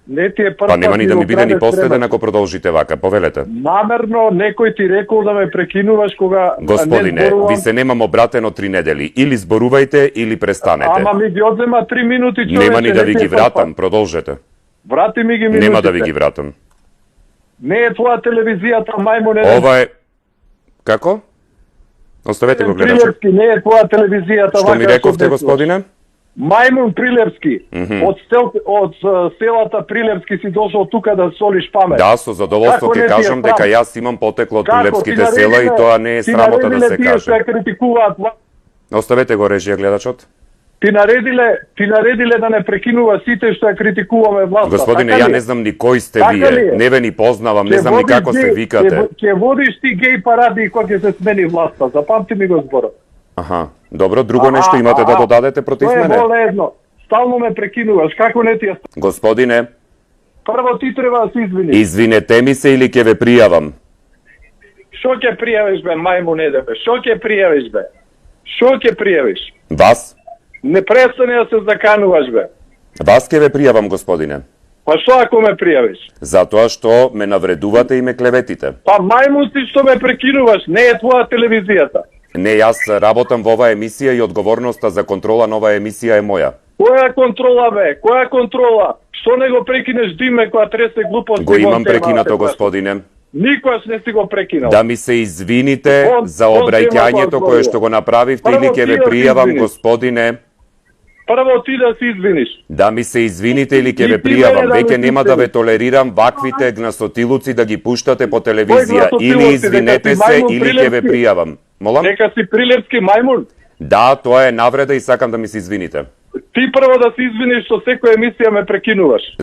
Не ти е прв Па нема ни да ми биде ни време последен спремаш. ако продолжите вака, повелете. Намерно некој ти рекол да ме прекинуваш кога Господине, не зборувам. ви се немам обратено 3 недели. Или зборувајте, или престанете. Ама ми ги одзема 3 минути, човече. Нема ни да ви не ги те вратам, продолжете. Врати ми ги минутите. Нема да ви ги вратам. Не е твоја телевизијата, мајмуне. Ова е... Како? Оставете го гледачот. Прилепски, не е твоја телевизијата. Што ми вака рековте, што господине? Мајмун Прилепски. Од селата Прилепски си дошол тука да солиш памет. Да, со задоволство Како ќе не ти е кажам срам? дека јас имам потекло од Како? Прилепските Ти села и наредиле- тоа не е ти срамота да наредиле се тие каже. што ја критикуваат. Оставете го режија гледачот. Ти наредиле да не прекинува сите што ја критикуваме власта. Господине, така ја ли е? не знам ни кој сте Така ли вие. е? Не ве ни познавам, не Ќе знам ни водиш како се геј- викате. Ќе водиш ти геј паради кога ќе се смени власта. Запамти ми го зборот. Аха. Добро, друго нешто имате да додадете против Тоа е мене? болезнно. Стално ме прекинуваш. Како не ти е? Господине, Прво ти треба да се извиниш. извинете ми се или ќе ве пријавам. Шо ќе пријавиш бе, мајмуне бе? Шо ќе пријавиш бе? Шо ќе пријавиш? Вас? Не престани да се закануваш бе. Вас ќе ве пријавам, господине. Па шо ако ме пријавиш? Затоа што ме навредувате и ме клеветите. Па мајмун си што ме прекинуваш, не е твоја телевизијата. Не, јас работам во оваа емисија и одговорноста за контрола на оваа емисија е моја. Која контрола бе? Која контрола? Што не го прекинеш диме која тресе глупости? Го имам вон темата, прекинато, бе? господине. Никош не си го прекинал. Да ми се извините Вон- за вон обраќањето тема кое што го направивте Прво или ќе ти ве да се пријавам, извиниш. господине. Прво ти да се извиниш. Да ми се извините или ќе И ве ти пријавам. мене да Веќе ми нема да се ве толерирам ваквите гнасотилуци да ги пуштате по телевизија. гласотилуци, Или дека извинете си се, мајмун или ќе ве прилепски? пријавам. Молам? Нека си прилепски мајмун. Да, тоа е навреда и сакам да ми се извините. Ти прво да се извиниш што секоја емисија ме прекинуваш.